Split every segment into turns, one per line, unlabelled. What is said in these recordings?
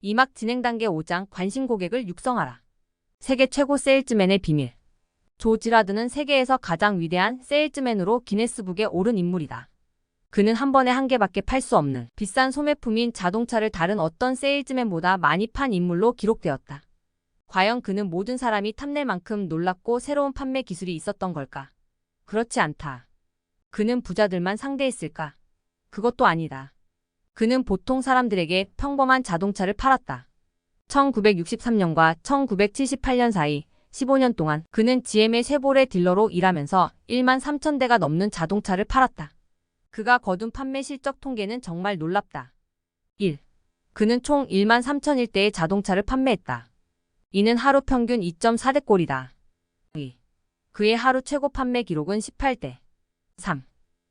이막 진행 단계 5장 관심 고객을 육성하라. 세계 최고 세일즈맨의 비밀. 조 지라드는 세계에서 가장 위대한 세일즈맨으로 기네스북에 오른 인물이다. 그는 한 번에 한 개밖에 팔 수 없는 비싼 소매품인 자동차를 다른 어떤 세일즈맨보다 많이 판 인물로 기록되었다. 과연 그는 모든 사람이 탐낼 만큼 놀랍고 새로운 판매 기술이 있었던 걸까? 그렇지 않다. 그는 부자들만 상대했을까? 그것도 아니다. 그는 보통 사람들에게 평범한 자동차를 팔았다. 1963년과 1978년 사이 15년 동안 그는 GM의 쉐보레 딜러로 일하면서 1만 3천 대가 넘는 자동차를 팔았다. 그가 거둔 판매 실적 통계는 정말 놀랍다. 1. 그는 총 1만 3천일대의 자동차를 판매했다. 이는 하루 평균 2.4대꼴이다. 2. 그의 하루 최고 판매 기록은 18대. 3.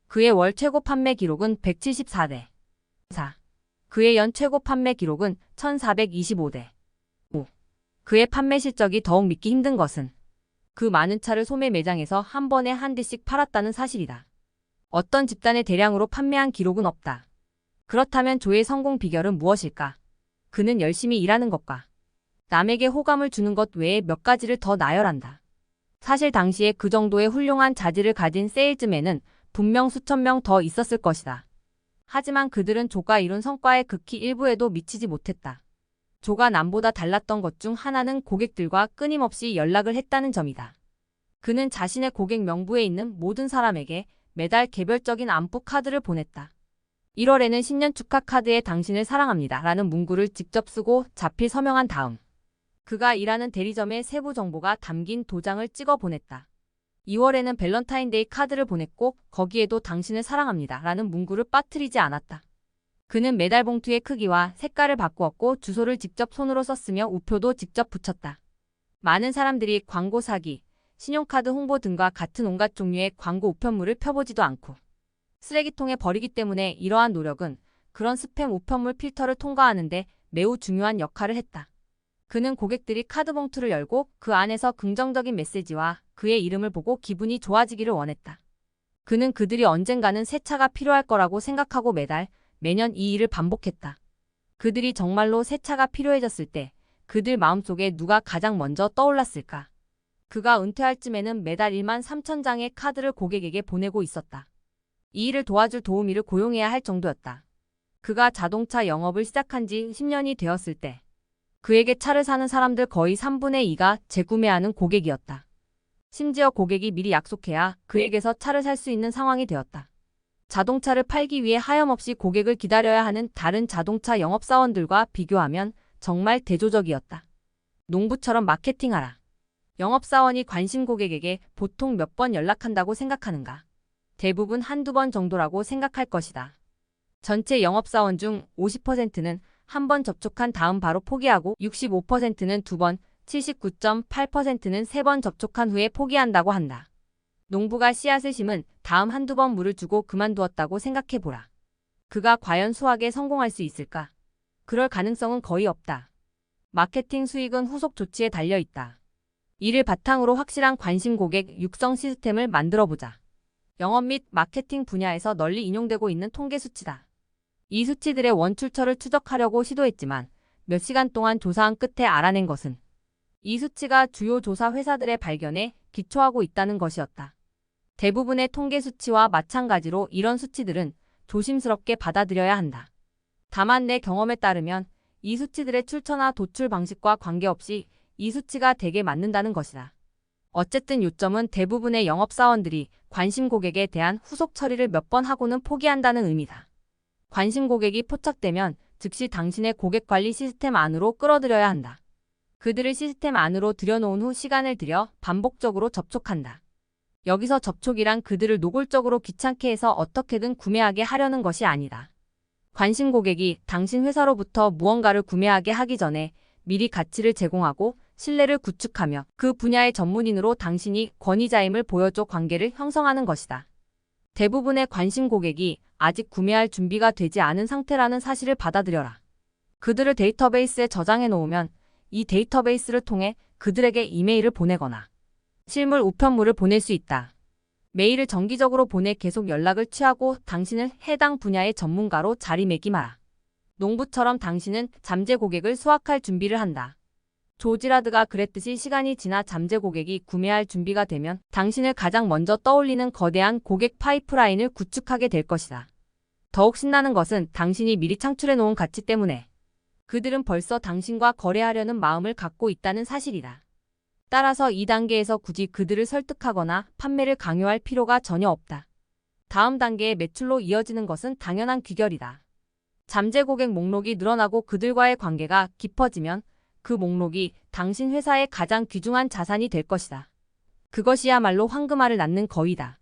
그의 월 최고 판매 기록은 174대. 4. 그의 연 최고 판매 기록은 1425대. 5. 그의 판매 실적이 더욱 믿기 힘든 것은 그 많은 차를 소매 매장에서 한 번에 한 대씩 팔았다는 사실이다. 어떤 집단에 대량으로 판매한 기록은 없다. 그렇다면 조의 성공 비결은 무엇일까? 그는 열심히 일하는 것과 남에게 호감을 주는 것 외에 몇 가지를 더 나열한다. 사실 당시에 그 정도의 훌륭한 자질을 가진 세일즈맨은 분명 수천 명 더 있었을 것이다. 하지만 그들은 조가 이룬 성과의 극히 일부에도 미치지 못했다. 조가 남보다 달랐던 것 중 하나는 고객들과 끊임없이 연락을 했다는 점이다. 그는 자신의 고객 명부에 있는 모든 사람에게 매달 개별적인 안부 카드를 보냈다. 1월에는 신년 축하 카드에 당신을 사랑합니다 라는 문구를 직접 쓰고 자필 서명한 다음 그가 일하는 대리점의 세부 정보가 담긴 도장을 찍어 보냈다. 2월에는 밸런타인데이 카드를 보냈고 거기에도 당신을 사랑합니다 라는 문구를 빠뜨리지 않았다. 그는 매달 봉투의 크기와 색깔을 바꾸었고 주소를 직접 손으로 썼으며 우표도 직접 붙였다. 많은 사람들이 광고 사기, 신용카드 홍보 등과 같은 온갖 종류의 광고 우편물을 펴보지도 않고 쓰레기통에 버리기 때문에 이러한 노력은 그런 스팸 우편물 필터를 통과하는 데 매우 중요한 역할을 했다. 그는 고객들이 카드 봉투를 열고 그 안에서 긍정적인 메시지와 그의 이름을 보고 기분이 좋아지기를 원했다. 그는 그들이 언젠가는 새 차가 필요할 거라고 생각하고 매년 이 일을 반복했다. 그들이 정말로 새 차가 필요해졌을 때 그들 마음속에 누가 가장 먼저 떠올랐을까? 그가 은퇴할 쯤에는 매달 1만 3천 장의 카드를 고객에게 보내고 있었다. 이 일을 도와줄 도우미를 고용해야 할 정도였다. 그가 자동차 영업을 시작한 지 10년이 되었을 때 그에게 차를 사는 사람들 거의 3분의 2가 재구매하는 고객이었다. 심지어 고객이 미리 약속해야 그에게서 차를 살 수 있는 상황이 되었다. 자동차를 팔기 위해 하염없이 고객을 기다려야 하는 다른 자동차 영업사원들과 비교하면 정말 대조적이었다. 농부처럼 마케팅하라. 영업사원이 관심 고객에게 보통 몇 번 연락한다고 생각하는가? 대부분 한두 번 정도라고 생각할 것이다. 전체 영업사원 중 50%는 한 번 접촉한 다음 바로 포기하고 65%는 두 번, 79.8%는 세 번 접촉한 후에 포기한다고 한다. 농부가 씨앗을 심은 다음 한두 번 물을 주고 그만두었다고 생각해보라. 그가 과연 수확에 성공할 수 있을까? 그럴 가능성은 거의 없다. 마케팅 수익은 후속 조치에 달려있다. 이를 바탕으로 확실한 관심 고객 육성 시스템을 만들어보자. 영업 및 마케팅 분야에서 널리 인용되고 있는 통계 수치다. 이 수치들의 원출처를 추적하려고 시도했지만 몇 시간 동안 조사한 끝에 알아낸 것은 이 수치가 주요 조사 회사들의 발견에 기초하고 있다는 것이었다. 대부분의 통계 수치와 마찬가지로 이런 수치들은 조심스럽게 받아들여야 한다. 다만 내 경험에 따르면 이 수치들의 출처나 도출 방식과 관계없이 이 수치가 대개 맞는다는 것이다. 어쨌든 요점은 대부분의 영업사원들이 관심 고객에 대한 후속 처리를 몇 번 하고는 포기한다는 의미다. 관심 고객이 포착되면 즉시 당신의 고객 관리 시스템 안으로 끌어들여야 한다. 그들을 시스템 안으로 들여놓은 후 시간을 들여 반복적으로 접촉한다. 여기서 접촉이란 그들을 노골적으로 귀찮게 해서 어떻게든 구매하게 하려는 것이 아니다. 관심 고객이 당신 회사로부터 무언가를 구매하게 하기 전에 미리 가치를 제공하고 신뢰를 구축하며 그 분야의 전문인으로 당신이 권위자임을 보여줘 관계를 형성하는 것이다. 대부분의 관심 고객이 아직 구매할 준비가 되지 않은 상태라는 사실을 받아들여라. 그들을 데이터베이스에 저장해 놓으면 이 데이터베이스를 통해 그들에게 이메일을 보내거나 실물 우편물을 보낼 수 있다. 메일을 정기적으로 보내 계속 연락을 취하고 당신을 해당 분야의 전문가로 자리매김하라. 농부처럼 당신은 잠재 고객을 수확할 준비를 한다. 조지라드가 그랬듯이 시간이 지나 잠재 고객이 구매할 준비가 되면 당신을 가장 먼저 떠올리는 거대한 고객 파이프라인을 구축하게 될 것이다. 더욱 신나는 것은 당신이 미리 창출해 놓은 가치 때문에 그들은 벌써 당신과 거래하려는 마음을 갖고 있다는 사실이다. 따라서 이 단계에서 굳이 그들을 설득하거나 판매를 강요할 필요가 전혀 없다. 다음 단계의 매출로 이어지는 것은 당연한 귀결이다. 잠재 고객 목록이 늘어나고 그들과의 관계가 깊어지면 그 목록이 당신 회사의 가장 귀중한 자산이 될 것이다. 그것이야말로 황금알을 낳는 거위다.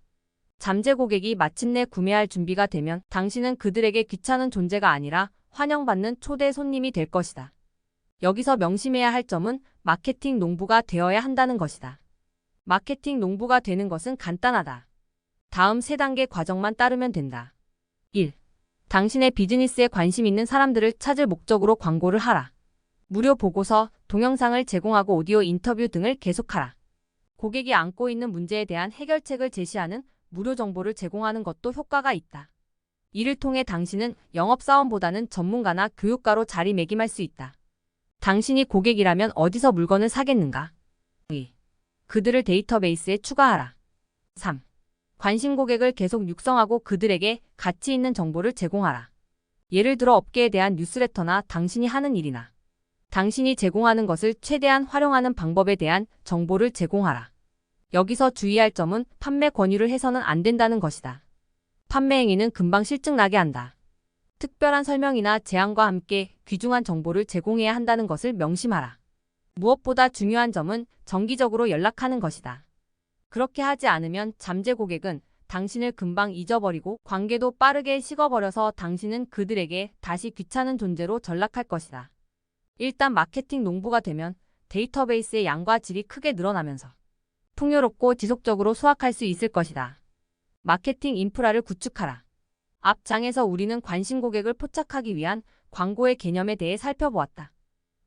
잠재 고객이 마침내 구매할 준비가 되면 당신은 그들에게 귀찮은 존재가 아니라 환영받는 초대 손님이 될 것이다. 여기서 명심해야 할 점은 마케팅 농부가 되어야 한다는 것이다. 마케팅 농부가 되는 것은 간단하다. 다음 3단계 과정만 따르면 된다. 1. 당신의 비즈니스에 관심 있는 사람들을 찾을 목적으로 광고를 하라. 무료 보고서, 동영상을 제공하고 오디오 인터뷰 등을 계속하라. 고객이 안고 있는 문제에 대한 해결책을 제시하는 무료 정보를 제공하는 것도 효과가 있다. 이를 통해 당신은 영업사원보다는 전문가나 교육가로 자리매김할 수 있다. 당신이 고객이라면 어디서 물건을 사겠는가? 2. 그들을 데이터베이스에 추가하라. 3. 관심 고객을 계속 육성하고 그들에게 가치 있는 정보를 제공하라. 예를 들어 업계에 대한 뉴스레터나 당신이 하는 일이나 당신이 제공하는 것을 최대한 활용하는 방법에 대한 정보를 제공하라. 여기서 주의할 점은 판매 권유를 해서는 안 된다는 것이다. 판매 행위는 금방 실증나게 한다. 특별한 설명이나 제안과 함께 귀중한 정보를 제공해야 한다는 것을 명심하라. 무엇보다 중요한 점은 정기적으로 연락하는 것이다. 그렇게 하지 않으면 잠재 고객은 당신을 금방 잊어버리고 관계도 빠르게 식어버려서 당신은 그들에게 다시 귀찮은 존재로 전락할 것이다. 일단 마케팅 농부가 되면 데이터베이스의 양과 질이 크게 늘어나면서 풍요롭고 지속적으로 수확할 수 있을 것이다. 마케팅 인프라를 구축하라. 앞 장에서 우리는 관심 고객을 포착하기 위한 광고의 개념에 대해 살펴보았다.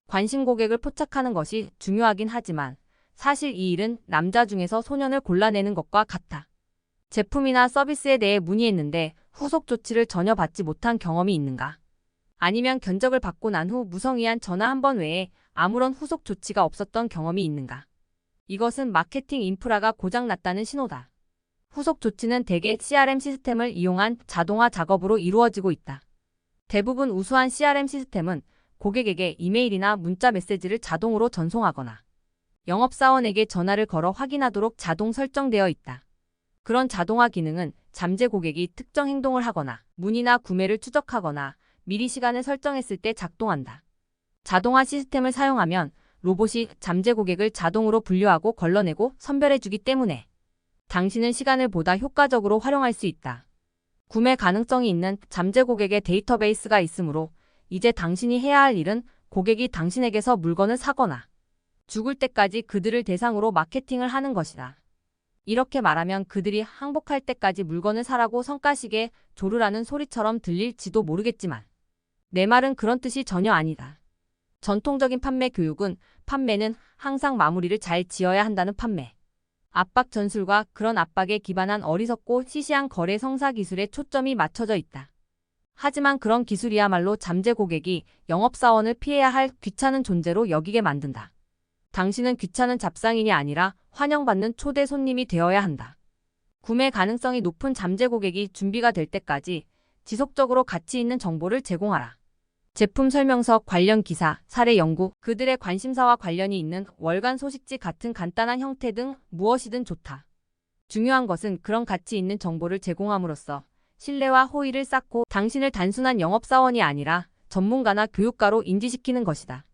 관심 고객을 포착하는 것이 중요하긴 하지만 사실 이 일은 남자 중에서 소년을 골라내는 것과 같아. 제품이나 서비스에 대해 문의했는데 후속 조치를 전혀 받지 못한 경험이 있는가? 아니면 견적을 받고 난 후 무성의한 전화 한 번 외에 아무런 후속 조치가 없었던 경험이 있는가? 이것은 마케팅 인프라가 고장났다는 신호다. 후속 조치는 대개 CRM 시스템을 이용한 자동화 작업으로 이루어지고 있다. 대부분 우수한 CRM 시스템은 고객에게 이메일이나 문자 메시지를 자동으로 전송하거나 영업사원에게 전화를 걸어 확인하도록 자동 설정되어 있다. 그런 자동화 기능은 잠재 고객이 특정 행동을 하거나 문의나 구매를 추적하거나 미리 시간을 설정했을 때 작동한다. 자동화 시스템을 사용하면 로봇이 잠재 고객을 자동으로 분류하고 걸러내고 선별해주기 때문에 당신은 시간을 보다 효과적으로 활용할 수 있다. 구매 가능성이 있는 잠재 고객의 데이터베이스가 있으므로 이제 당신이 해야 할 일은 고객이 당신에게서 물건을 사거나 죽을 때까지 그들을 대상으로 마케팅을 하는 것이다. 이렇게 말하면 그들이 항복할 때까지 물건을 사라고 성가시게 조르라는 소리처럼 들릴지도 모르겠지만 내 말은 그런 뜻이 전혀 아니다. 전통적인 판매 교육은 판매는 항상 마무리를 잘 지어야 한다는 판매, 압박 전술과 그런 압박에 기반한 어리석고 시시한 거래 성사 기술에 초점이 맞춰져 있다. 하지만 그런 기술이야말로 잠재 고객이 영업사원을 피해야 할 귀찮은 존재로 여기게 만든다. 당신은 귀찮은 잡상인이 아니라 환영받는 초대 손님이 되어야 한다. 구매 가능성이 높은 잠재 고객이 준비가 될 때까지 지속적으로 가치 있는 정보를 제공하라. 제품 설명서, 관련 기사, 사례 연구, 그들의 관심사와 관련이 있는 월간 소식지 같은 간단한 형태 등 무엇이든 좋다. 중요한 것은 그런 가치 있는 정보를 제공함으로써 신뢰와 호의를 쌓고 당신을 단순한 영업사원이 아니라 전문가나 교육가로 인지시키는 것이다.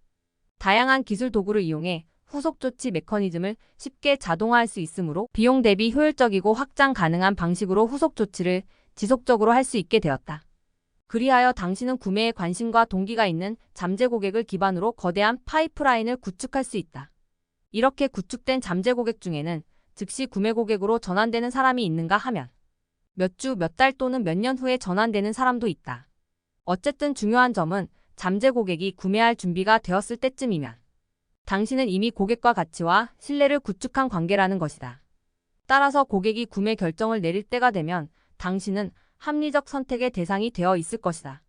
다양한 기술 도구를 이용해 후속 조치 메커니즘을 쉽게 자동화할 수 있으므로 비용 대비 효율적이고 확장 가능한 방식으로 후속 조치를 지속적으로 할 수 있게 되었다. 그리하여 당신은 구매에 관심과 동기가 있는 잠재 고객을 기반으로 거대한 파이프라인을 구축할 수 있다. 이렇게 구축된 잠재 고객 중에는 즉시 구매 고객으로 전환되는 사람이 있는가 하면 몇 주, 몇 달 또는 몇 년 후에 전환되는 사람도 있다. 어쨌든 중요한 점은 잠재 고객이 구매할 준비가 되었을 때쯤이면 당신은 이미 고객과 가치와 신뢰를 구축한 관계라는 것이다. 따라서 고객이 구매 결정을 내릴 때가 되면 당신은 합리적 선택의 대상이 되어 있을 것이다.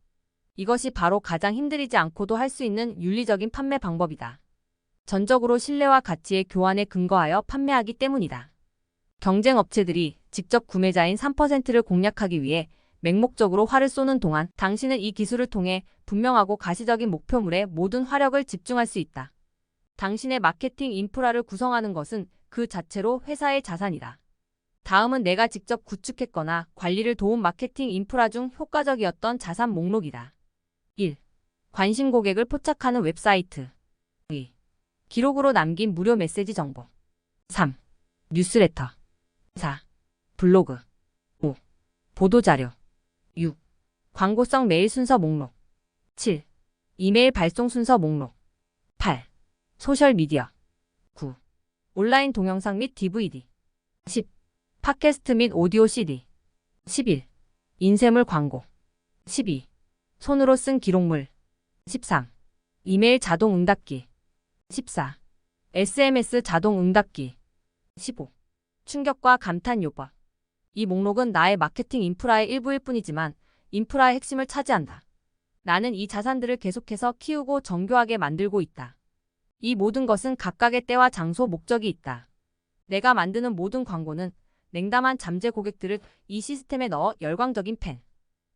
이것이 바로 가장 힘들이지 않고도 할 수 있는 윤리적인 판매 방법이다. 전적으로 신뢰와 가치의 교환에 근거하여 판매하기 때문이다. 경쟁 업체들이 직접 구매자인 3%를 공략하기 위해 맹목적으로 활을 쏘는 동안 당신은 이 기술을 통해 분명하고 가시적인 목표물에 모든 화력을 집중할 수 있다. 당신의 마케팅 인프라를 구성하는 것은 그 자체로 회사의 자산이다. 다음은 내가 직접 구축했거나 관리를 도운 마케팅 인프라 중 효과적이었던 자산 목록이다. 1. 관심 고객을 포착하는 웹사이트. 2. 기록으로 남긴 무료 메시지 정보. 3. 뉴스레터. 4. 블로그. 5. 보도자료. 6. 광고성 메일 순서 목록. 7. 이메일 발송 순서 목록. 8. 소셜미디어. 9. 온라인 동영상 및 DVD. 10. 팟캐스트 및 오디오 CD. 11. 인쇄물 광고. 12. 손으로 쓴 기록물. 13. 이메일 자동 응답기. 14. SMS 자동 응답기. 15. 충격과 감탄 요법. 이 목록은 나의 마케팅 인프라의 일부일 뿐이지만 인프라의 핵심을 차지한다. 나는 이 자산들을 계속해서 키우고 정교하게 만들고 있다. 이 모든 것은 각각의 때와 장소, 목적이 있다. 내가 만드는 모든 광고는 냉담한 잠재 고객들을 이 시스템에 넣어 열광적인 팬,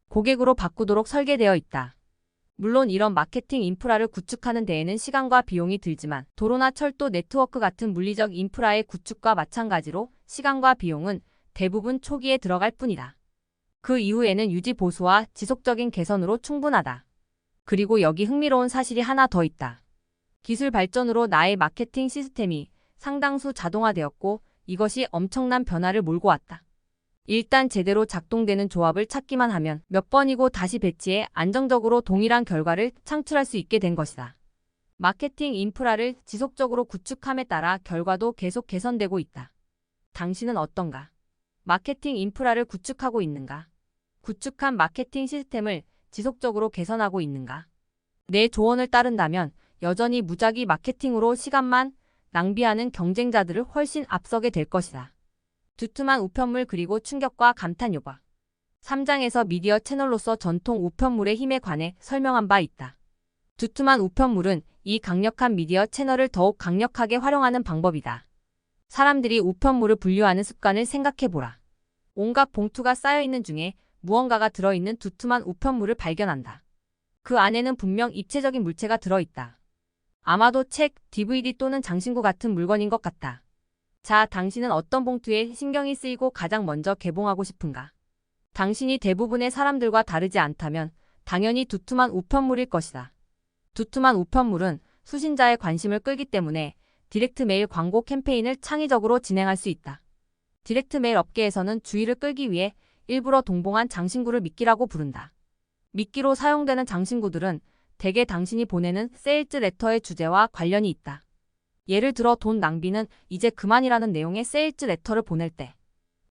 고객으로 바꾸도록 설계되어 있다. 물론 이런 마케팅 인프라를 구축하는 데에는 시간과 비용이 들지만 도로나 철도 네트워크 같은 물리적 인프라의 구축과 마찬가지로 시간과 비용은 대부분 초기에 들어갈 뿐이다. 그 이후에는 유지 보수와 지속적인 개선으로 충분하다. 그리고 여기 흥미로운 사실이 하나 더 있다. 기술 발전으로 나의 마케팅 시스템이 상당수 자동화되었고 이것이 엄청난 변화를 몰고 왔다. 일단 제대로 작동되는 조합을 찾기만 하면 몇 번이고 다시 배치해 안정적으로 동일한 결과를 창출할 수 있게 된 것이다. 마케팅 인프라를 지속적으로 구축함에 따라 결과도 계속 개선되고 있다. 당신은 어떤가? 마케팅 인프라를 구축하고 있는가? 구축한 마케팅 시스템을 지속적으로 개선하고 있는가? 내 조언을 따른다면 여전히 무작위 마케팅으로 시간만 낭비하는 경쟁자들을 훨씬 앞서게 될 것이다. 두툼한 우편물 그리고 충격과 감탄 요법. 3장에서 미디어 채널로서 전통 우편물의 힘에 관해 설명한 바 있다. 두툼한 우편물은 이 강력한 미디어 채널을 더욱 강력하게 활용하는 방법이다. 사람들이 우편물을 분류하는 습관을 생각해보라. 온갖 봉투가 쌓여있는 중에 무언가가 들어있는 두툼한 우편물을 발견한다. 그 안에는 분명 입체적인 물체가 들어있다. 아마도 책, DVD 또는 장신구 같은 물건인 것 같다. 자, 당신은 어떤 봉투에 신경이 쓰이고 가장 먼저 개봉하고 싶은가? 당신이 대부분의 사람들과 다르지 않다면 당연히 두툼한 우편물일 것이다. 두툼한 우편물은 수신자의 관심을 끌기 때문에 디렉트 메일 광고 캠페인을 창의적으로 진행할 수 있다. 디렉트 메일 업계에서는 주의를 끌기 위해 일부러 동봉한 장신구를 미끼라고 부른다. 미끼로 사용되는 장신구들은 대개 당신이 보내는 세일즈 레터의 주제와 관련이 있다. 예를 들어 돈 낭비는 이제 그만이라는 내용의 세일즈 레터를 보낼 때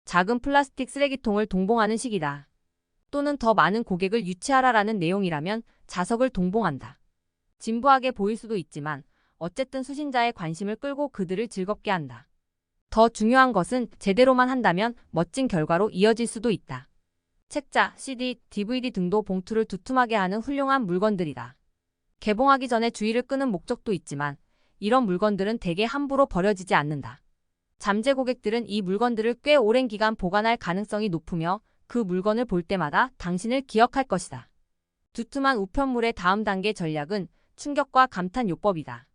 작은 플라스틱 쓰레기통을 동봉하는 식이다. 또는 더 많은 고객을 유치하라라는 내용이라면 자석을 동봉한다. 진부하게 보일 수도 있지만 어쨌든 수신자의 관심을 끌고 그들을 즐겁게 한다. 더 중요한 것은 제대로만 한다면 멋진 결과로 이어질 수도 있다. 책자, CD, DVD 등도 봉투를 두툼하게 하는 훌륭한 물건들이다. 개봉하기 전에 주의를 끄는 목적도 있지만 이런 물건들은 대개 함부로 버려지지 않는다. 잠재 고객들은 이 물건들을 꽤 오랜 기간 보관할 가능성이 높으며 그 물건을 볼 때마다 당신을 기억할 것이다. 두툼한 우편물의 다음 단계 전략은 충격과 감탄 요법이다.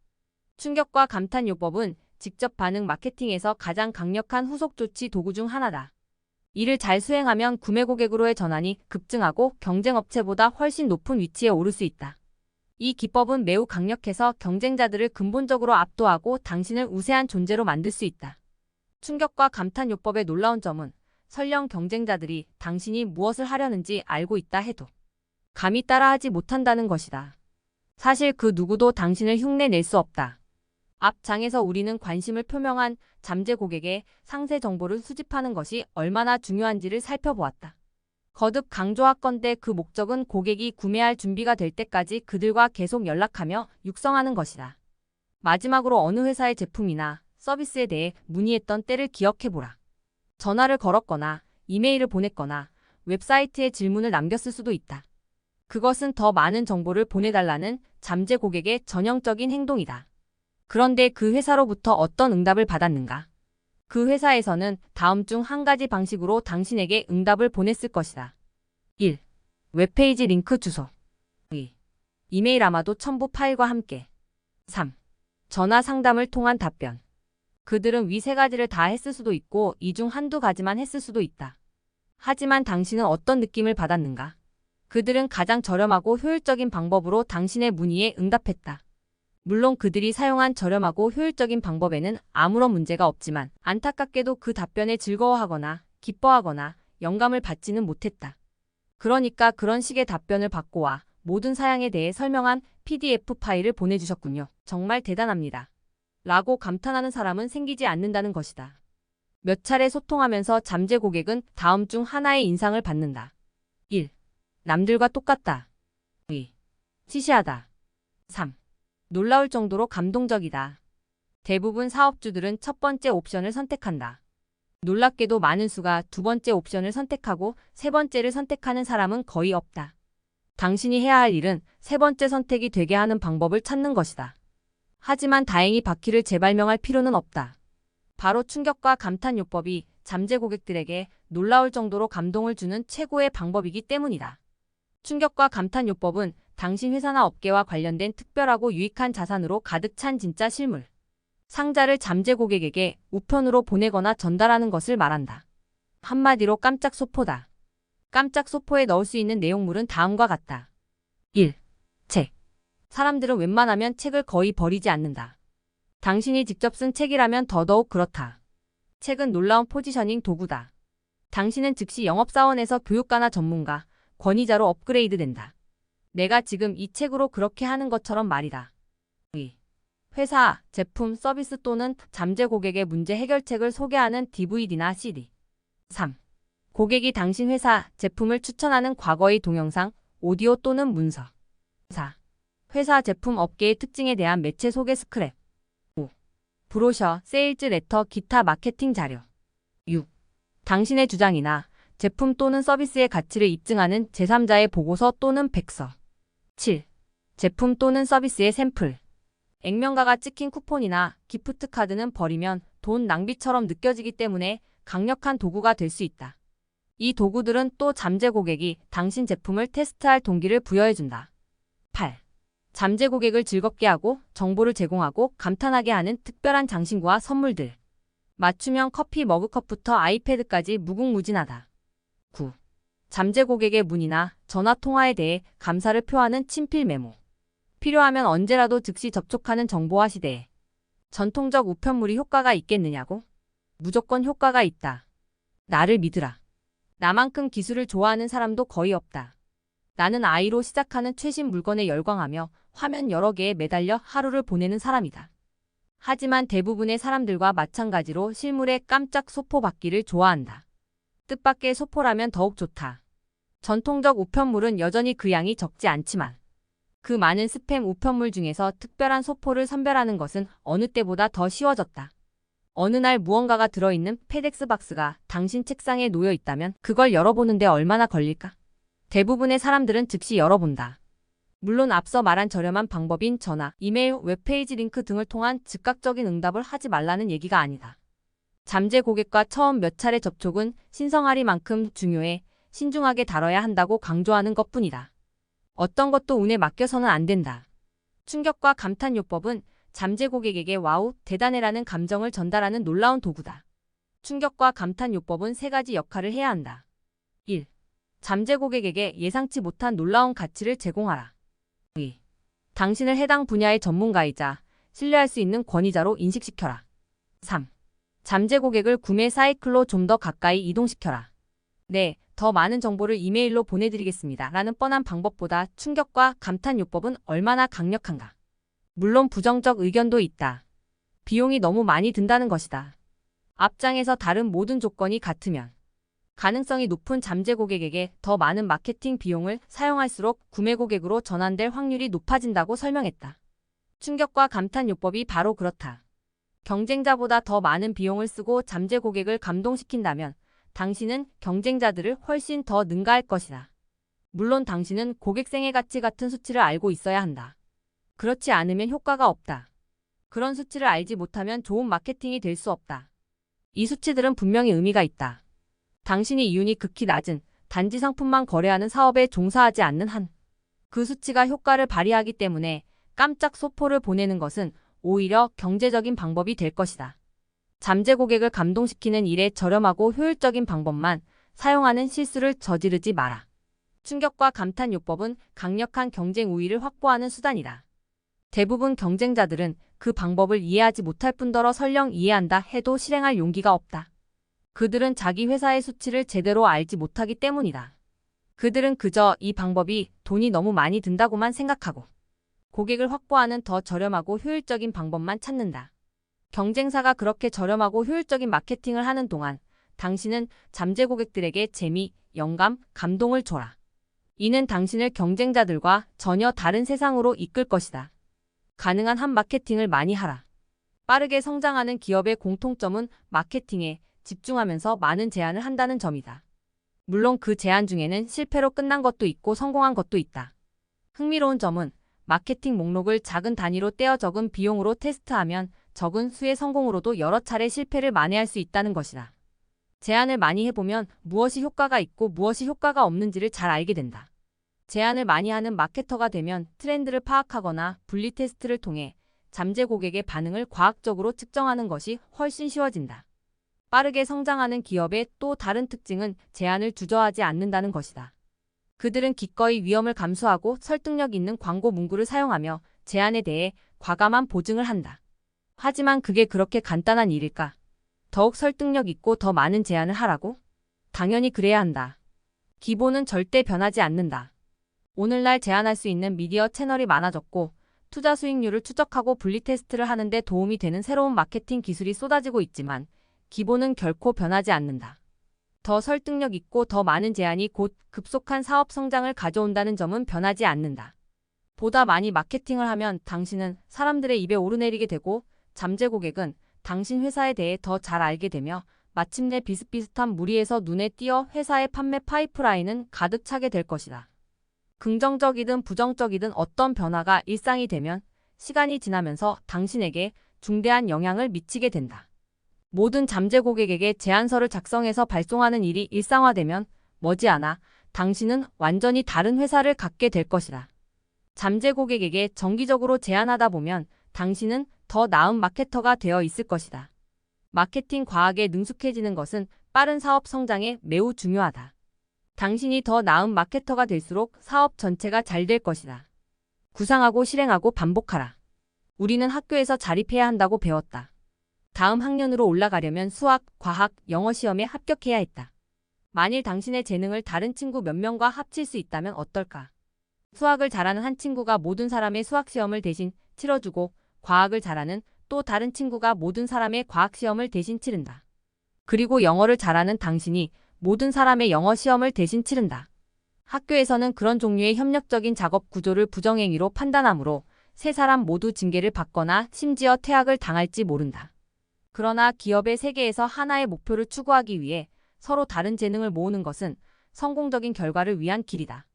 충격과 감탄 요법은 직접 반응 마케팅에서 가장 강력한 후속 조치 도구 중 하나다. 이를 잘 수행하면 구매 고객으로의 전환이 급증하고 경쟁 업체보다 훨씬 높은 위치에 오를 수 있다. 이 기법은 매우 강력해서 경쟁자들을 근본적으로 압도하고 당신을 우세한 존재로 만들 수 있다. 충격과 감탄 요법의 놀라운 점은 설령 경쟁자들이 당신이 무엇을 하려는지 알고 있다 해도 감히 따라하지 못한다는 것이다. 사실 그 누구도 당신을 흉내낼 수 없다. 앞 장에서 우리는 관심을 표명한 잠재 고객의 상세 정보를 수집하는 것이 얼마나 중요한지를 살펴보았다. 거듭 강조하건대 그 목적은 고객이 구매할 준비가 될 때까지 그들과 계속 연락하며 육성하는 것이다. 마지막으로 어느 회사의 제품이나 서비스에 대해 문의했던 때를 기억해보라. 전화를 걸었거나 이메일을 보냈거나 웹사이트에 질문을 남겼을 수도 있다. 그것은 더 많은 정보를 보내달라는 잠재 고객의 전형적인 행동이다. 그런데 그 회사로부터 어떤 응답을 받았는가? 그 회사에서는 다음 중 한 가지 방식으로 당신에게 응답을 보냈을 것이다. 1. 웹페이지 링크 주소. 2. 이메일 아마도 첨부 파일과 함께. 3. 전화 상담을 통한 답변. 그들은 위 세 가지를 다 했을 수도 있고 이 중 한두 가지만 했을 수도 있다. 하지만 당신은 어떤 느낌을 받았는가? 그들은 가장 저렴하고 효율적인 방법으로 당신의 문의에 응답했다. 물론 그들이 사용한 저렴하고 효율적인 방법에는 아무런 문제가 없지만 안타깝게도 그 답변에 즐거워하거나 기뻐하거나 영감을 받지는 못했다. 그러니까 그런 식의 답변을 받고 와 모든 사양에 대해 설명한 PDF 파일을 보내주셨군요. 정말 대단합니다. 라고 감탄하는 사람은 생기지 않는다는 것이다. 몇 차례 소통하면서 잠재 고객은 다음 중 하나의 인상을 받는다. 1. 남들과 똑같다. 2. 시시하다. 3. 놀라울 정도로 감동적이다. 대부분 사업주들은 첫 번째 옵션을 선택한다. 놀랍게도 많은 수가 두 번째 옵션을 선택하고 세 번째를 선택하는 사람은 거의 없다. 당신이 해야 할 일은 세 번째 선택이 되게 하는 방법을 찾는 것이다. 하지만 다행히 바퀴를 재발명할 필요는 없다. 바로 충격과 감탄 요법이 잠재 고객들에게 놀라울 정도로 감동을 주는 최고의 방법이기 때문이다. 충격과 감탄 요법은 당신 회사나 업계와 관련된 특별하고 유익한 자산으로 가득 찬 진짜 실물. 상자를 잠재 고객에게 우편으로 보내거나 전달하는 것을 말한다. 한마디로 깜짝 소포다. 깜짝 소포에 넣을 수 있는 내용물은 다음과 같다. 1. 책. 사람들은 웬만하면 책을 거의 버리지 않는다. 당신이 직접 쓴 책이라면 더더욱 그렇다. 책은 놀라운 포지셔닝 도구다. 당신은 즉시 영업사원에서 교육가나 전문가, 권위자로 업그레이드 된다. 내가 지금 이 책으로 그렇게 하는 것처럼 말이다. 2. 회사, 제품, 서비스 또는 잠재 고객의 문제 해결책을 소개하는 DVD나 CD. 3. 고객이 당신 회사, 제품을 추천하는 과거의 동영상, 오디오 또는 문서. 4. 회사, 제품, 업계의 특징에 대한 매체 소개 스크랩. 5. 브로셔, 세일즈 레터, 기타 마케팅 자료. 6. 당신의 주장이나 제품 또는 서비스의 가치를 입증하는 제3자의 보고서 또는 백서. 7. 제품 또는 서비스의 샘플. 액면가가 찍힌 쿠폰이나 기프트 카드는 버리면 돈 낭비처럼 느껴지기 때문에 강력한 도구가 될 수 있다. 이 도구들은 또 잠재 고객이 당신 제품을 테스트할 동기를 부여해준다. 8. 잠재 고객을 즐겁게 하고 정보를 제공하고 감탄하게 하는 특별한 장신구와 선물들. 맞춤형 커피 머그컵부터 아이패드까지 무궁무진하다. 9. 잠재 고객의 문의나 전화 통화에 대해 감사를 표하는 친필 메모. 필요하면 언제라도 즉시 접촉하는 정보화 시대에 전통적 우편물이 효과가 있겠느냐고? 무조건 효과가 있다. 나를 믿으라. 나만큼 기술을 좋아하는 사람도 거의 없다. 나는 아이로 시작하는 최신 물건에 열광하며 화면 여러 개에 매달려 하루를 보내는 사람이다. 하지만 대부분의 사람들과 마찬가지로 실물의 깜짝 소포 받기를 좋아한다. 뜻밖의 소포라면 더욱 좋다. 전통적 우편물은 여전히 그 양이 적지 않지만 그 많은 스팸 우편물 중에서 특별한 소포를 선별하는 것은 어느 때보다 더 쉬워졌다. 어느 날 무언가가 들어있는 페덱스 박스가 당신 책상에 놓여 있다면 그걸 열어보는데 얼마나 걸릴까? 대부분의 사람들은 즉시 열어본다. 물론 앞서 말한 저렴한 방법인 전화, 이메일, 웹페이지 링크 등을 통한 즉각적인 응답을 하지 말라는 얘기가 아니다. 잠재 고객과 처음 몇 차례 접촉은 신성하리만큼 중요해 신중하게 다뤄야 한다고 강조하는 것뿐이다. 어떤 것도 운에 맡겨서는 안 된다. 충격과 감탄 요법은 잠재 고객에게 와우, 대단해라는 감정을 전달하는 놀라운 도구다. 충격과 감탄 요법은 세 가지 역할을 해야 한다. 1. 잠재 고객에게 예상치 못한 놀라운 가치를 제공하라. 2. 당신을 해당 분야의 전문가이자 신뢰할 수 있는 권위자로 인식시켜라. 3. 잠재 고객을 구매 사이클로 좀 더 가까이 이동시켜라. 네, 더 많은 정보를 이메일로 보내드리겠습니다. 라는 뻔한 방법보다 충격과 감탄 요법은 얼마나 강력한가. 물론 부정적 의견도 있다. 비용이 너무 많이 든다는 것이다. 앞장에서 다른 모든 조건이 같으면 가능성이 높은 잠재 고객에게 더 많은 마케팅 비용을 사용할수록 구매 고객으로 전환될 확률이 높아진다고 설명했다. 충격과 감탄 요법이 바로 그렇다. 경쟁자보다 더 많은 비용을 쓰고 잠재 고객을 감동시킨다면 당신은 경쟁자들을 훨씬 더 능가할 것이다. 물론 당신은 고객 생애 가치 같은 수치를 알고 있어야 한다. 그렇지 않으면 효과가 없다. 그런 수치를 알지 못하면 좋은 마케팅이 될 수 없다. 이 수치들은 분명히 의미가 있다. 당신이 이윤이 극히 낮은 단지 상품만 거래하는 사업에 종사하지 않는 한 그 수치가 효과를 발휘하기 때문에 깜짝 소포를 보내는 것은 오히려 경제적인 방법이 될 것이다. 잠재 고객을 감동시키는 일에 저렴하고 효율적인 방법만 사용하는 실수를 저지르지 마라. 충격과 감탄 요법은 강력한 경쟁 우위를 확보하는 수단이다. 대부분 경쟁자들은 그 방법을 이해하지 못할 뿐더러 설령 이해한다 해도 실행할 용기가 없다. 그들은 자기 회사의 수치를 제대로 알지 못하기 때문이다. 그들은 그저 이 방법이 돈이 너무 많이 든다고만 생각하고 고객을 확보하는 더 저렴하고 효율적인 방법만 찾는다. 경쟁사가 그렇게 저렴하고 효율적인 마케팅을 하는 동안 당신은 잠재 고객들에게 재미, 영감, 감동을 줘라. 이는 당신을 경쟁자들과 전혀 다른 세상으로 이끌 것이다. 가능한 한 마케팅을 많이 하라. 빠르게 성장하는 기업의 공통점은 마케팅에 집중하면서 많은 제안을 한다는 점이다. 물론 그 제안 중에는 실패로 끝난 것도 있고 성공한 것도 있다. 흥미로운 점은 마케팅 목록을 작은 단위로 떼어 적은 비용으로 테스트하면 적은 수의 성공으로도 여러 차례 실패를 만회할 수 있다는 것이다. 제안을 많이 해보면 무엇이 효과가 있고 무엇이 효과가 없는지를 잘 알게 된다. 제안을 많이 하는 마케터가 되면 트렌드를 파악하거나 분리 테스트를 통해 잠재 고객의 반응을 과학적으로 측정하는 것이 훨씬 쉬워진다. 빠르게 성장하는 기업의 또 다른 특징은 제안을 주저하지 않는다는 것이다. 그들은 기꺼이 위험을 감수하고 설득력 있는 광고 문구를 사용하며 제안에 대해 과감한 보증을 한다. 하지만 그게 그렇게 간단한 일일까? 더욱 설득력 있고 더 많은 제안을 하라고? 당연히 그래야 한다. 기본은 절대 변하지 않는다. 오늘날 제안할 수 있는 미디어 채널이 많아졌고 투자 수익률을 추적하고 분리 테스트를 하는 데 도움이 되는 새로운 마케팅 기술이 쏟아지고 있지만 기본은 결코 변하지 않는다. 더 설득력 있고 더 많은 제안이 곧 급속한 사업 성장을 가져온다는 점은 변하지 않는다. 보다 많이 마케팅을 하면 당신은 사람들의 입에 오르내리게 되고 잠재 고객은 당신 회사에 대해 더 잘 알게 되며 마침내 비슷비슷한 무리에서 눈에 띄어 회사의 판매 파이프라인은 가득 차게 될 것이다. 긍정적이든 부정적이든 어떤 변화가 일상이 되면 시간이 지나면서 당신에게 중대한 영향을 미치게 된다. 모든 잠재 고객에게 제안서를 작성해서 발송하는 일이 일상화되면 머지않아 당신은 완전히 다른 회사를 갖게 될 것이다. 잠재 고객에게 정기적으로 제안하다 보면 당신은 더 나은 마케터가 되어 있을 것이다. 마케팅 과학에 능숙해지는 것은 빠른 사업 성장에 매우 중요하다. 당신이 더 나은 마케터가 될수록 사업 전체가 잘 될 것이다. 구상하고 실행하고 반복하라. 우리는 학교에서 자립해야 한다고 배웠다. 다음 학년으로 올라가려면 수학, 과학, 영어 시험에 합격해야 했다. 만일 당신의 재능을 다른 친구 몇 명과 합칠 수 있다면 어떨까? 수학을 잘하는 한 친구가 모든 사람의 수학 시험을 대신 치러주고 과학을 잘하는 또 다른 친구가 모든 사람의 과학 시험을 대신 치른다. 그리고 영어를 잘하는 당신이 모든 사람의 영어 시험을 대신 치른다. 학교에서는 그런 종류의 협력적인 작업 구조를 부정행위로 판단하므로 세 사람 모두 징계를 받거나 심지어 퇴학을 당할지 모른다. 그러나 기업의 세계에서 하나의 목표를 추구하기 위해 서로 다른 재능을 모으는 것은 성공적인 결과를 위한 길이다.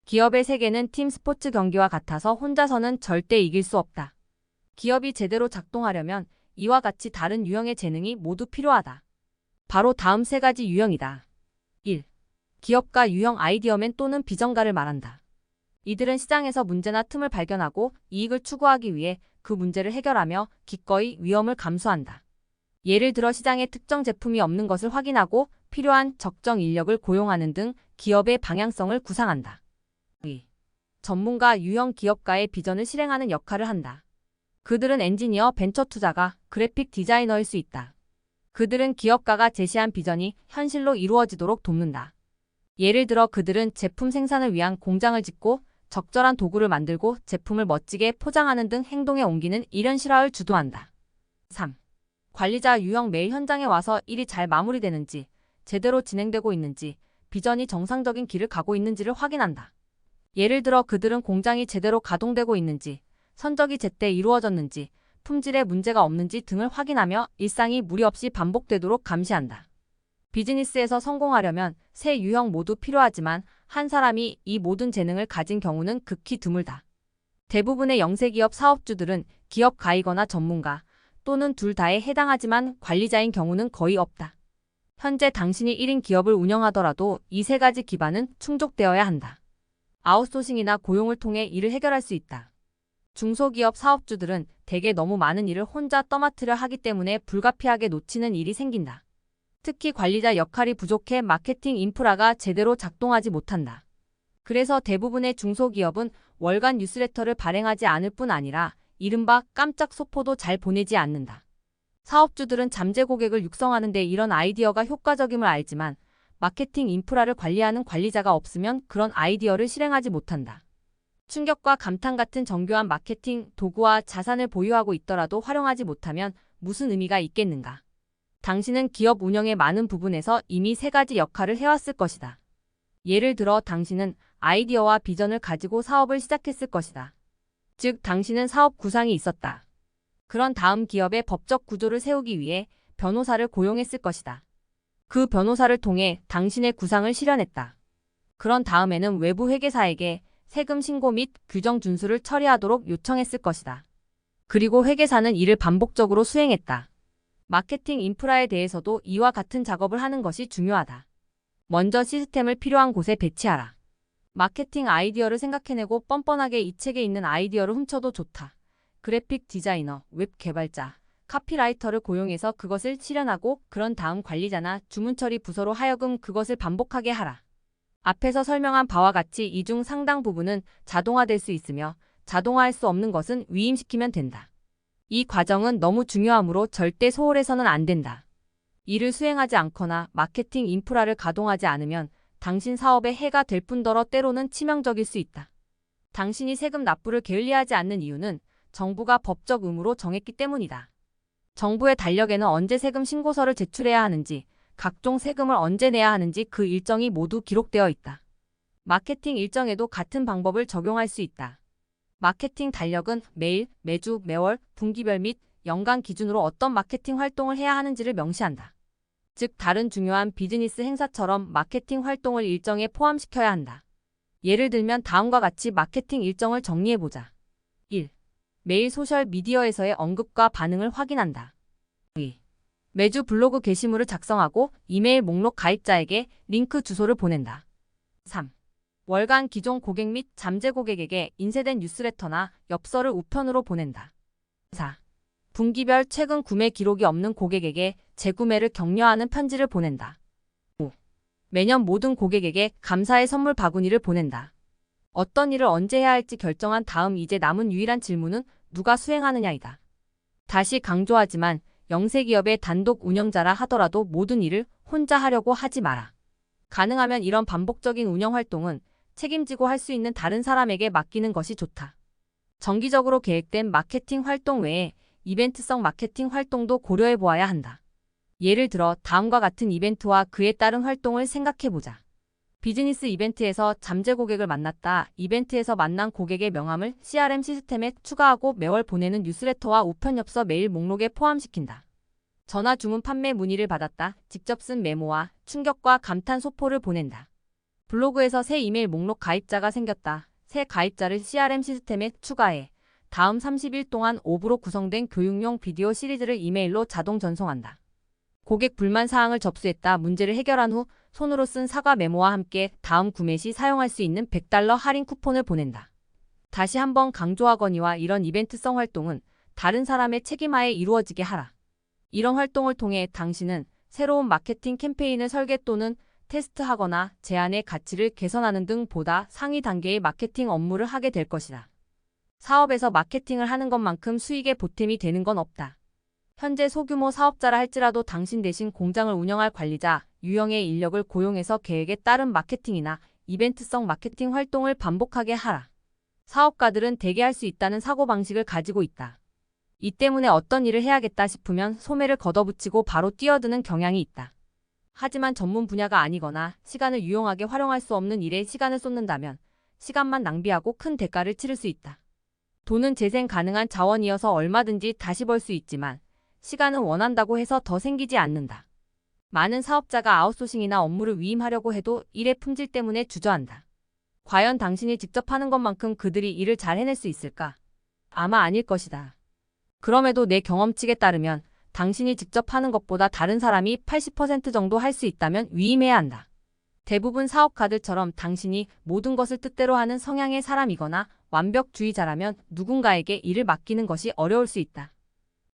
기업의 세계는 팀 스포츠 경기와 같아서 혼자서는 절대 이길 수 없다. 기업이 제대로 작동하려면 이와 같이 다른 유형의 재능이 모두 필요하다. 바로 다음 세 가지 유형이다. 1. 기업가 유형 아이디어맨 또는 비전가를 말한다. 이들은 시장에서 문제나 틈을 발견하고 이익을 추구하기 위해 그 문제를 해결하며 기꺼이 위험을 감수한다. 예를 들어 시장에 특정 제품이 없는 것을 확인하고 필요한 적정 인력을 고용하는 등 기업의 방향성을 구상한다. 2. 전문가 유형 기업가의 비전을 실행하는 역할을 한다. 그들은 엔지니어, 벤처 투자가, 그래픽 디자이너일 수 있다. 그들은 기업가가 제시한 비전이 현실로 이루어지도록 돕는다. 예를 들어 그들은 제품 생산을 위한 공장을 짓고 적절한 도구를 만들고 제품을 멋지게 포장하는 등 행동에 옮기는 이런 실화를 주도한다. 3. 관리자 유형 매일 현장에 와서 일이 잘 마무리되는지, 제대로 진행되고 있는지, 비전이 정상적인 길을 가고 있는지를 확인한다. 예를 들어 그들은 공장이 제대로 가동되고 있는지, 선적이 제때 이루어졌는지, 품질에 문제가 없는지 등을 확인하며 일상이 무리 없이 반복되도록 감시한다. 비즈니스에서 성공하려면 세 유형 모두 필요하지만 한 사람이 이 모든 재능을 가진 경우는 극히 드물다. 대부분의 영세기업 사업주들은 기업 가이거나 전문가 또는 둘 다에 해당하지만 관리자인 경우는 거의 없다. 현재 당신이 1인 기업을 운영하더라도 이 세 가지 기반은 충족되어야 한다. 아웃소싱이나 고용을 통해 일을 해결할 수 있다. 중소기업 사업주들은 대개 너무 많은 일을 혼자 떠맡으려 하기 때문에 불가피하게 놓치는 일이 생긴다. 특히 관리자 역할이 부족해 마케팅 인프라가 제대로 작동하지 못한다. 그래서 대부분의 중소기업은 월간 뉴스레터를 발행하지 않을 뿐 아니라 이른바 깜짝 소포도 잘 보내지 않는다. 사업주들은 잠재 고객을 육성하는 데 이런 아이디어가 효과적임을 알지만 마케팅 인프라를 관리하는 관리자가 없으면 그런 아이디어를 실행하지 못한다. 충격과 감탄 같은 정교한 마케팅 도구와 자산을 보유하고 있더라도 활용하지 못하면 무슨 의미가 있겠는가? 당신은 기업 운영의 많은 부분에서 이미 세 가지 역할을 해왔을 것이다. 예를 들어 당신은 아이디어와 비전을 가지고 사업을 시작했을 것이다. 즉, 당신은 사업 구상이 있었다. 그런 다음 기업의 법적 구조를 세우기 위해 변호사를 고용했을 것이다. 그 변호사를 통해 당신의 구상을 실현했다. 그런 다음에는 외부 회계사에게 세금 신고 및 규정 준수를 처리하도록 요청했을 것이다. 그리고 회계사는 이를 반복적으로 수행했다. 마케팅 인프라에 대해서도 이와 같은 작업을 하는 것이 중요하다. 먼저 시스템을 필요한 곳에 배치하라. 마케팅 아이디어를 생각해내고 뻔뻔하게 이 책에 있는 아이디어를 훔쳐도 좋다. 그래픽 디자이너, 웹 개발자, 카피라이터를 고용해서 그것을 실현하고 그런 다음 관리자나 주문 처리 부서로 하여금 그것을 반복하게 하라. 앞에서 설명한 바와 같이 이 중 상당 부분은 자동화될 수 있으며 자동화할 수 없는 것은 위임시키면 된다. 이 과정은 너무 중요하므로 절대 소홀해서는 안 된다. 이를 수행하지 않거나 마케팅 인프라를 가동하지 않으면 당신 사업에 해가 될 뿐더러 때로는 치명적일 수 있다. 당신이 세금 납부를 게을리하지 않는 이유는 정부가 법적 의무로 정했기 때문이다. 정부의 달력에는 언제 세금 신고서를 제출해야 하는지, 각종 세금을 언제 내야 하는지 그 일정이 모두 기록되어 있다. 마케팅 일정에도 같은 방법을 적용할 수 있다. 마케팅 달력은 매일, 매주, 매월, 분기별 및 연간 기준으로 어떤 마케팅 활동을 해야 하는지를 명시한다. 즉, 다른 중요한 비즈니스 행사처럼 마케팅 활동을 일정에 포함시켜야 한다. 예를 들면 다음과 같이 마케팅 일정을 정리해보자. 1. 매일 소셜미디어에서의 언급과 반응을 확인한다. 2. 매주 블로그 게시물을 작성하고 이메일 목록 가입자에게 링크 주소를 보낸다. 3. 월간 기존 고객 및 잠재 고객에게 인쇄된 뉴스레터나 엽서를 우편으로 보낸다. 4. 분기별 최근 구매 기록이 없는 고객에게 재구매를 격려하는 편지를 보낸다. 5. 매년 모든 고객에게 감사의 선물 바구니를 보낸다. 어떤 일을 언제 해야 할지 결정한 다음 이제 남은 유일한 질문은 누가 수행하느냐이다. 다시 강조하지만 영세기업의 단독 운영자라 하더라도 모든 일을 혼자 하려고 하지 마라. 가능하면 이런 반복적인 운영 활동은 책임지고 할 수 있는 다른 사람에게 맡기는 것이 좋다. 정기적으로 계획된 마케팅 활동 외에 이벤트성 마케팅 활동도 고려해 보아야 한다. 예를 들어 다음과 같은 이벤트와 그에 따른 활동을 생각해보자. 비즈니스 이벤트에서 잠재 고객을 만났다. 이벤트에서 만난 고객의 명함을 CRM 시스템에 추가하고 매월 보내는 뉴스레터와 우편 엽서 메일 목록에 포함시킨다. 전화 주문 판매 문의를 받았다. 직접 쓴 메모와 충격과 감탄 소포를 보낸다. 블로그에서 새 이메일 목록 가입자가 생겼다. 새 가입자를 CRM 시스템에 추가해 다음 30일 동안 5부로 구성된 교육용 비디오 시리즈를 이메일로 자동 전송한다. 고객 불만 사항을 접수했다. 문제를 해결한 후 손으로 쓴 사과 메모와 함께 다음 구매 시 사용할 수 있는 $100 할인 쿠폰을 보낸다. 다시 한번 강조하거니와 이런 이벤트성 활동은 다른 사람의 책임하에 이루어지게 하라. 이런 활동을 통해 당신은 새로운 마케팅 캠페인을 설계 또는 테스트하거나 제안의 가치를 개선하는 등 보다 상위 단계의 마케팅 업무를 하게 될 것이다. 사업에서 마케팅을 하는 것만큼 수익에 보탬이 되는 건 없다. 현재 소규모 사업자라 할지라도 당신 대신 공장을 운영할 관리자, 유형의 인력을 고용해서 계획에 따른 마케팅이나 이벤트성 마케팅 활동을 반복하게 하라. 사업가들은 대개 할 수 있다는 사고방식을 가지고 있다. 이 때문에 어떤 일을 해야겠다 싶으면 소매를 걷어붙이고 바로 뛰어드는 경향이 있다. 하지만 전문 분야가 아니거나 시간을 유용하게 활용할 수 없는 일에 시간을 쏟는다면 시간만 낭비하고 큰 대가를 치를 수 있다. 돈은 재생 가능한 자원이어서 얼마든지 다시 벌 수 있지만 시간은 원한다고 해서 더 생기지 않는다. 많은 사업자가 아웃소싱이나 업무를 위임하려고 해도 일의 품질 때문에 주저한다. 과연 당신이 직접 하는 것만큼 그들이 일을 잘 해낼 수 있을까? 아마 아닐 것이다. 그럼에도 내 경험칙에 따르면 당신이 직접 하는 것보다 다른 사람이 80% 정도 할 수 있다면 위임해야 한다. 대부분 사업가들처럼 당신이 모든 것을 뜻대로 하는 성향의 사람이거나 완벽주의자라면 누군가에게 일을 맡기는 것이 어려울 수 있다.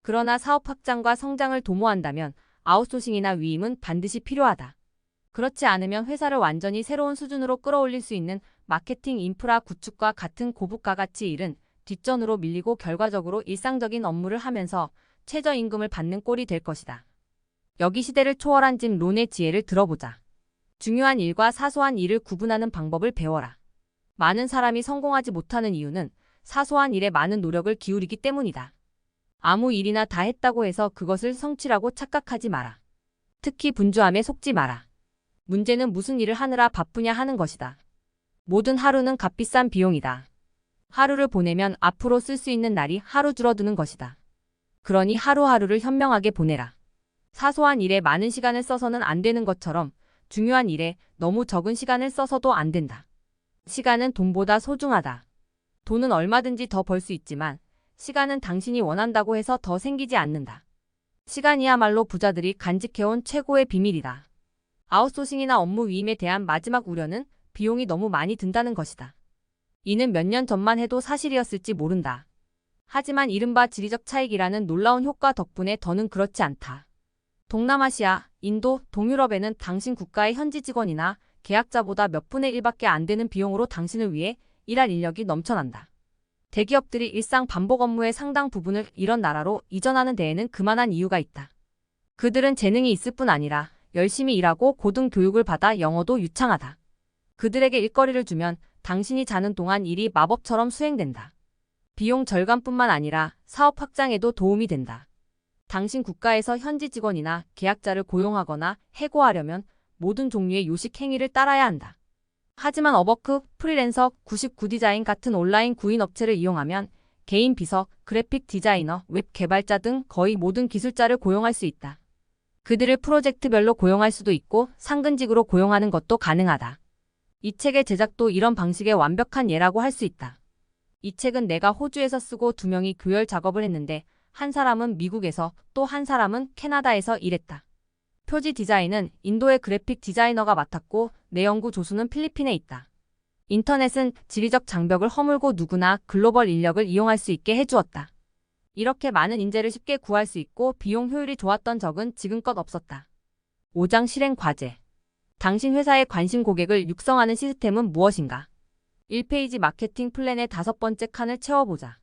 그러나 사업 확장과 성장을 도모한다면 아웃소싱이나 위임은 반드시 필요하다. 그렇지 않으면 회사를 완전히 새로운 수준으로 끌어올릴 수 있는 마케팅 인프라 구축과 같은 고부가 가치 일은 뒷전으로 밀리고 결과적으로 일상적인 업무를 하면서 최저임금을 받는 꼴이 될 것이다. 여기 시대를 초월한 짐 론의 지혜를 들어보자. 중요한 일과 사소한 일을 구분하는 방법을 배워라. 많은 사람이 성공하지 못하는 이유는 사소한 일에 많은 노력을 기울이기 때문이다. 아무 일이나 다 했다고 해서 그것을 성취라고 착각하지 마라. 특히 분주함에 속지 마라. 문제는 무슨 일을 하느라 바쁘냐 하는 것이다. 모든 하루는 값비싼 비용이다. 하루를 보내면 앞으로 쓸 수 있는 날이 하루 줄어드는 것이다. 그러니 하루하루를 현명하게 보내라. 사소한 일에 많은 시간을 써서는 안 되는 것처럼 중요한 일에 너무 적은 시간을 써서도 안 된다. 시간은 돈보다 소중하다. 돈은 얼마든지 더 벌 수 있지만 시간은 당신이 원한다고 해서 더 생기지 않는다. 시간이야말로 부자들이 간직해온 최고의 비밀이다. 아웃소싱이나 업무 위임에 대한 마지막 우려는 비용이 너무 많이 든다는 것이다. 이는 몇 년 전만 해도 사실이었을지 모른다. 하지만 이른바 지리적 차익이라는 놀라운 효과 덕분에 더는 그렇지 않다. 동남아시아, 인도, 동유럽에는 당신 국가의 현지 직원이나 계약자보다 몇 분의 1밖에 안 되는 비용으로 당신을 위해 일할 인력이 넘쳐난다. 대기업들이 일상 반복 업무의 상당 부분을 이런 나라로 이전하는 데에는 그만한 이유가 있다. 그들은 재능이 있을 뿐 아니라 열심히 일하고 고등 교육을 받아 영어도 유창하다. 그들에게 일거리를 주면 당신이 자는 동안 일이 마법처럼 수행된다. 비용 절감뿐만 아니라 사업 확장에도 도움이 된다. 당신 국가에서 현지 직원이나 계약자를 고용하거나 해고하려면 모든 종류의 요식 행위를 따라야 한다. 하지만 업워크, 프리랜서, 99디자인 같은 온라인 구인 업체를 이용하면 개인 비서, 그래픽 디자이너, 웹 개발자 등 거의 모든 기술자를 고용할 수 있다. 그들을 프로젝트별로 고용할 수도 있고 상근직으로 고용하는 것도 가능하다. 이 책의 제작도 이런 방식의 완벽한 예라고 할 수 있다. 이 책은 내가 호주에서 쓰고 2명이 교열 작업을 했는데 한 사람은 미국에서 또 한 사람은 캐나다에서 일했다. 표지 디자인은 인도의 그래픽 디자이너가 맡았고 내 연구 조수는 필리핀에 있다. 인터넷은 지리적 장벽을 허물고 누구나 글로벌 인력을 이용할 수 있게 해주었다. 이렇게 많은 인재를 쉽게 구할 수 있고 비용 효율이 좋았던 적은 지금껏 없었다. 5장 실행 과제. 당신 회사의 관심 고객을 육성하는 시스템은 무엇인가? 1페이지 마케팅 플랜의 5번째 칸을 채워보자.